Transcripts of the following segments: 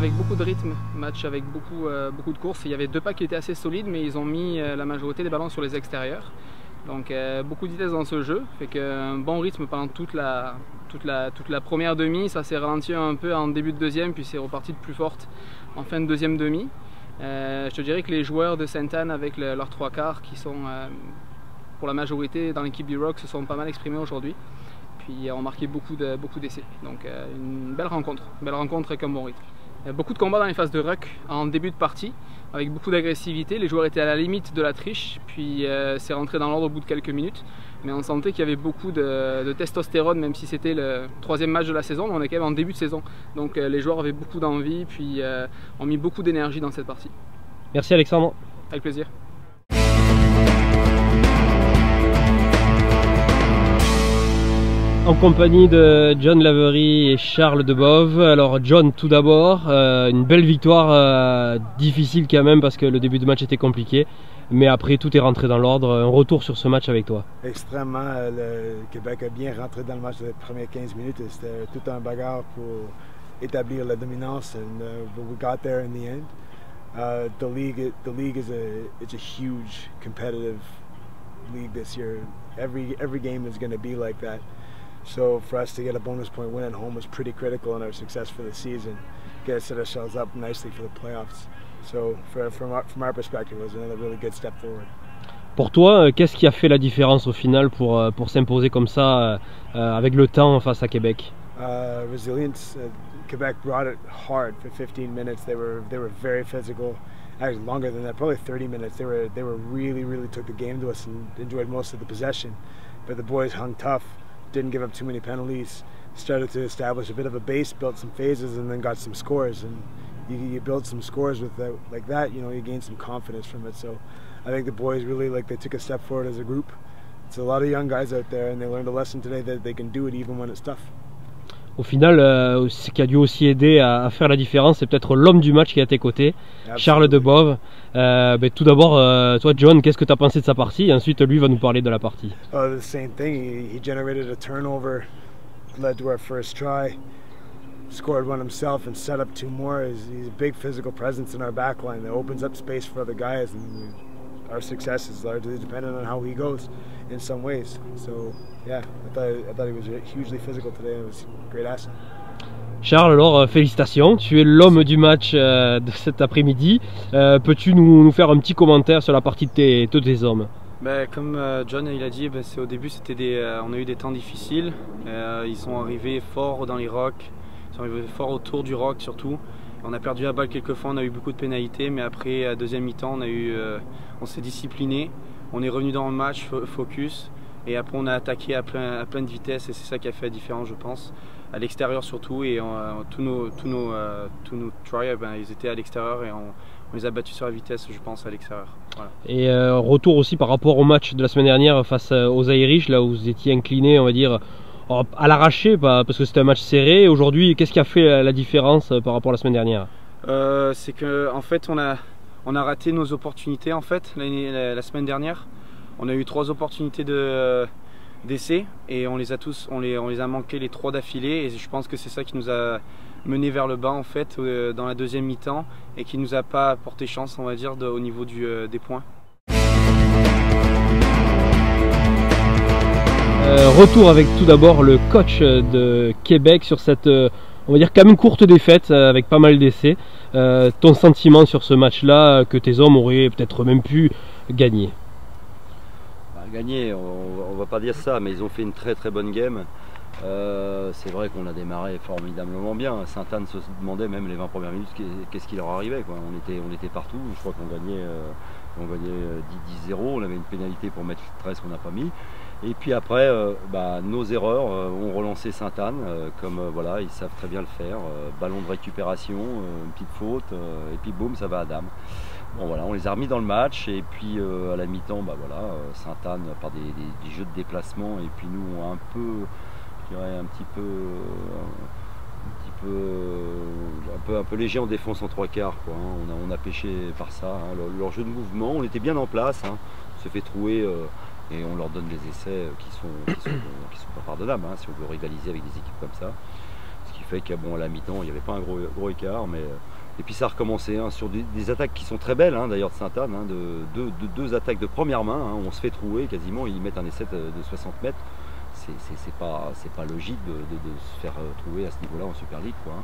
avec beaucoup de rythme, match avec beaucoup de courses. Il y avait 2 packs qui étaient assez solides, mais ils ont mis la majorité des ballons sur les extérieurs. Donc beaucoup de vitesse dans ce jeu, fait qu'un bon rythme pendant toute la première demi. Ça s'est ralenti un peu en début de deuxième, puis c'est reparti de plus forte en fin de deuxième demi. Je te dirais que les joueurs de Sainte-Anne, avec leurs 3 quarts qui sont pour la majorité dans l'équipe du Rock, se sont pas mal exprimés aujourd'hui. Puis ont marqué beaucoup d'essais. Donc une belle rencontre avec un bon rythme. Beaucoup de combats dans les phases de ruck en début de partie, avec beaucoup d'agressivité. Les joueurs étaient à la limite de la triche, puis c'est rentré dans l'ordre au bout de quelques minutes. Mais on sentait qu'il y avait beaucoup de testostérone, même si c'était le 3e match de la saison, mais on est quand même en début de saison. Donc les joueurs avaient beaucoup d'envie, puis ont mis beaucoup d'énergie dans cette partie. Merci Alexandre. Avec plaisir. En compagnie de John Lavery et Charles Debove. Alors John, tout d'abord, une belle victoire, difficile quand même parce que le début de match était compliqué, mais après tout est rentré dans l'ordre. Un retour sur ce match avec toi. Extrêmement, le Québec a bien rentré dans le match les premières 15 minutes. C'était tout un bagarre pour établir la dominance, but we got there in the end. The league is a huge competitive league this year. Every game is going to be like that. So for us to get a bonus point win at home was pretty critical in our success for the season. Get set ourselves up nicely for the playoffs. So from our perspective, it was another really good step forward. Pour toi, qu'est-ce qui a fait la différence au final pour s'imposer comme ça avec le temps face à Québec? Resilience. Quebec brought it hard for 15 minutes. They were very physical. Actually, longer than that, probably 30 minutes. They really took the game to us and enjoyed most of the possession. But the boys hung tough. Didn't give up too many penalties, started to establish a bit of a base, built some phases, and then got some scores. And you build some scores with that, like that, you know, you gain some confidence from it. So I think the boys really, they took a step forward as a group. It's a lot of young guys out there, and they learned a lesson today that they can do it even when it's tough. Au final, ce qui a dû aussi aider à faire la différence, c'est peut-être l'homme du match qui est à tes côtés, Absolutely. Charles Debove. Tout d'abord, toi John, qu'est-ce que tu as pensé de sa partie? Et ensuite, lui va nous parler de la partie. The same thing. He generated a turnover, led to our first try, scored one himself and set up 2 more. He's a big physical presence in our back line that opens up space for other guys. And our success is largely dependent on how he goes in some ways. So yeah, I thought he was hugely physical today. It was a great asset. Charles, alors félicitations, tu es l'homme du match de cet après-midi. Peux-tu nous faire un petit commentaire sur la partie de tes hommes? Comme John il a dit, au début on a eu des temps difficiles. Ils sont arrivés fort dans les rocks, ils sont arrivés fort autour du rock surtout. On a perdu la balle quelques fois, on a eu beaucoup de pénalités, mais après à deuxième mi-temps on s'est discipliné, on est revenu dans le match, focus, et après on a attaqué à plein de vitesse, et c'est ça qui a fait la différence je pense, à l'extérieur surtout, et tous nos tries, ils étaient à l'extérieur et on les a battus sur la vitesse je pense à l'extérieur. Voilà. Et retour aussi par rapport au match de la semaine dernière face aux Irish, là où vous étiez incliné on va dire à l'arraché, parce que c'était un match serré. Aujourd'hui, qu'est-ce qui a fait la différence par rapport à la semaine dernière? C'est que en fait on a raté nos opportunités en fait la semaine dernière. On a eu 3 opportunités d'essai et on les a manqué les 3 d'affilée, et je pense que c'est ça qui nous a mené vers le bas en fait dans la deuxième mi-temps, et qui nous a pas apporté chance on va dire au niveau des points. Retour avec tout d'abord le coach de Québec sur cette, on va dire quand même courte défaite avec pas mal d'essais. Ton sentiment sur ce match-là, que tes hommes auraient peut-être même pu gagner? Gagner, on va pas dire ça, mais ils ont fait une très bonne game. C'est vrai qu'on a démarré formidablement bien. Sainte-Anne se demandait même les 20 premières minutes qu'est-ce qui leur arrivait, quoi. On était partout, je crois qu'on gagnait 10-0, on avait une pénalité pour mettre 13 qu'on n'a pas mis. Et puis après, nos erreurs ont relancé Sainte-Anne, voilà, ils savent très bien le faire. Ballon de récupération, une petite faute, et puis boum, ça va à dame. Bon voilà, on les a remis dans le match, et puis à la mi-temps, Sainte-Anne par des jeux de déplacement, et puis nous un peu, je dirais un peu léger en défense en 3 quarts, quoi, hein. On a pêché par ça, hein. Leur jeu de mouvement, on était bien en place, hein. On se fait trouer. Et on leur donne des essais qui sont pas pardonnables, hein, si on veut rivaliser avec des équipes comme ça. Ce qui fait qu'à la mi-temps, il n'y avait pas un gros écart, mais Et puis ça a recommencé hein, sur des attaques qui sont très belles hein, d'ailleurs de Sainte-Anne, hein, deux attaques de première main, hein, on se fait trouver quasiment, ils mettent un essai de 60 mètres. C'est pas logique de se faire trouver à ce niveau-là en Super League, quoi, hein.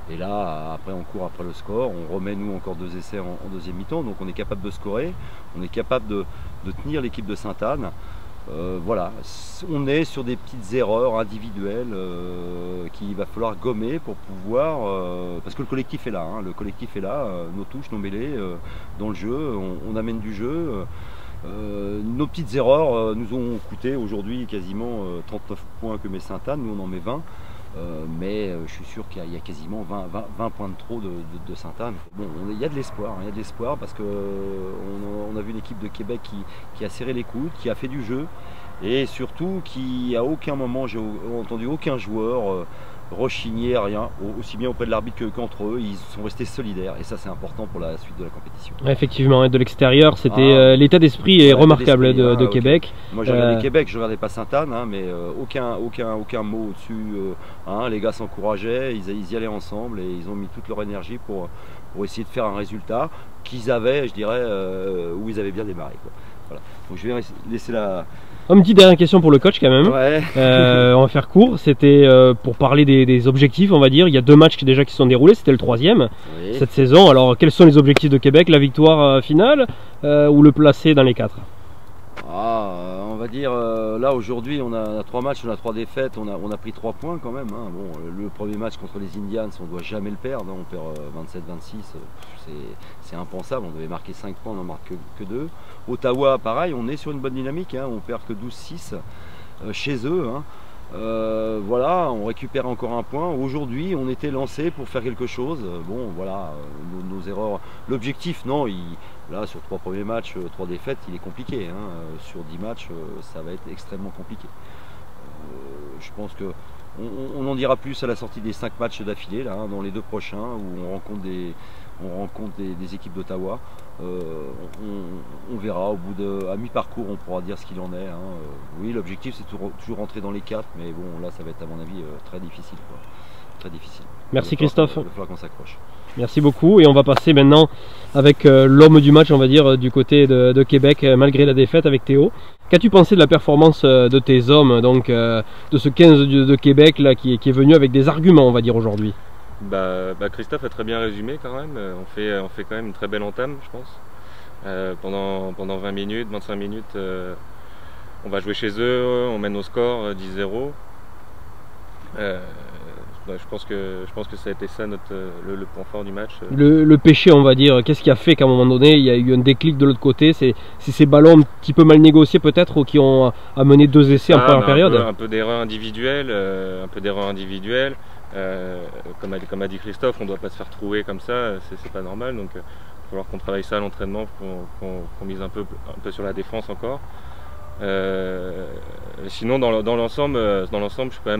Et là, après on court après le score, on remet nous encore 2 essais en deuxième mi-temps, donc on est capable de scorer, on est capable de tenir l'équipe de Sainte-Anne. Voilà, on est sur des petites erreurs individuelles qu'il va falloir gommer pour pouvoir, parce que le collectif est là, hein, nos touches, nos mêlées dans le jeu, on amène du jeu. Nos petites erreurs nous ont coûté aujourd'hui quasiment 39 points que met Sainte-Anne, nous on en met 20. Mais je suis sûr qu'il y a quasiment 20 points de trop de Sainte-Anne. Bon, il y a de l'espoir, hein, parce que on a vu une équipe de Québec qui a serré les coudes, qui a fait du jeu et surtout qui à aucun moment j'ai entendu aucun joueur rechigner, rien, aussi bien auprès de l'arbitre qu'entre eux, ils sont restés solidaires et ça c'est important pour la suite de la compétition. Effectivement, de l'extérieur, c'était l'état d'esprit est remarquable de Québec. Moi j'ai regardé Québec, je ne regardais pas Sainte-Anne, hein, mais aucun mot au-dessus. Hein, les gars s'encourageaient, ils y allaient ensemble et ils ont mis toute leur énergie pour essayer de faire un résultat qu'ils avaient, je dirais, où ils avaient bien démarré, quoi. Voilà. Donc je vais laisser la... Une petite dernière question pour le coach quand même. Ouais. On va faire court. C'était pour parler des objectifs, on va dire. Il y a 2 matchs déjà qui sont déroulés. C'était le 3e cette saison. Alors quels sont les objectifs de Québec? La victoire finale ou le placer dans les 4? On va dire là aujourd'hui on a 3 matchs, on a 3 défaites, on a pris 3 points quand même, hein. Bon, le premier match contre les Indians on ne doit jamais le perdre, hein. On perd 27-26, c'est impensable, on devait marquer 5 points, on n'en marque que 2. Ottawa pareil, on est sur une bonne dynamique, hein. On perd que 12-6 chez eux, hein. Voilà, on récupère encore un point. Aujourd'hui, on était lancé pour faire quelque chose. Bon, voilà, nos erreurs. L'objectif, non, là, sur 3 premiers matchs, 3 défaites, il est compliqué, hein. Sur 10 matchs, ça va être extrêmement compliqué. Je pense que on en dira plus à la sortie des 5 matchs d'affilée, là, hein, dans les 2 prochains, où on rencontre des équipes d'Ottawa. On verra à mi-parcours, on pourra dire ce qu'il en est, hein. Oui, l'objectif c'est toujours rentrer dans les 4, mais bon, là ça va être à mon avis très difficile, quoi. Très difficile. Merci Christophe. Il va falloir qu'on s'accroche. Merci beaucoup et on va passer maintenant avec l'homme du match, on va dire, du côté de Québec, malgré la défaite, avec Théo. Qu'as-tu pensé de la performance de tes hommes, donc de ce 15 de Québec là, qui est venu avec des arguments, on va dire, aujourd'hui? Christophe a très bien résumé quand même. On fait quand même une très belle entame, je pense. Pendant 20 minutes, 25 minutes, on va jouer chez eux, on mène au score 10-0. Je pense que ça a été ça le point fort du match. Le péché, on va dire, qu'est-ce qui a fait qu'à un moment donné il y a eu un déclic de l'autre côté? C'est ces ballons un petit peu mal négociés peut-être qui ont amené 2 essais en première période? Un peu d'erreur individuelle, comme a dit Christophe, on ne doit pas se faire trouver comme ça, c'est pas normal, donc il va falloir qu'on travaille ça à l'entraînement, qu'on mise un peu sur la défense encore. Sinon dans l'ensemble je suis quand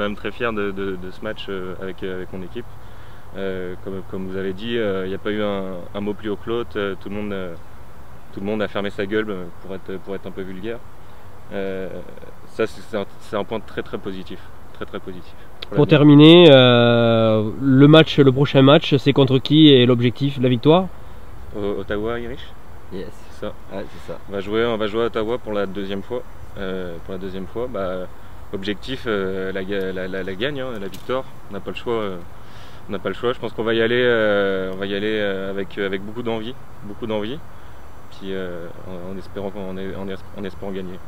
même très fier de ce match avec mon équipe. Comme vous avez dit, il n'y a pas eu un mot plus haut que l'autre, tout le monde a fermé sa gueule pour être un peu vulgaire. Ça c'est un point très positif. Très positif. Pour terminer, le prochain match, c'est contre qui et l'objectif, la victoire? Ottawa, Irish. Yes. C'est ça. Ouais, c'est ça. On va jouer à Ottawa pour la deuxième fois. Objectif, la gagne, hein, la victoire. On n'a pas le choix. Je pense qu'on va y aller, avec beaucoup d'envie. Puis en espérant gagner.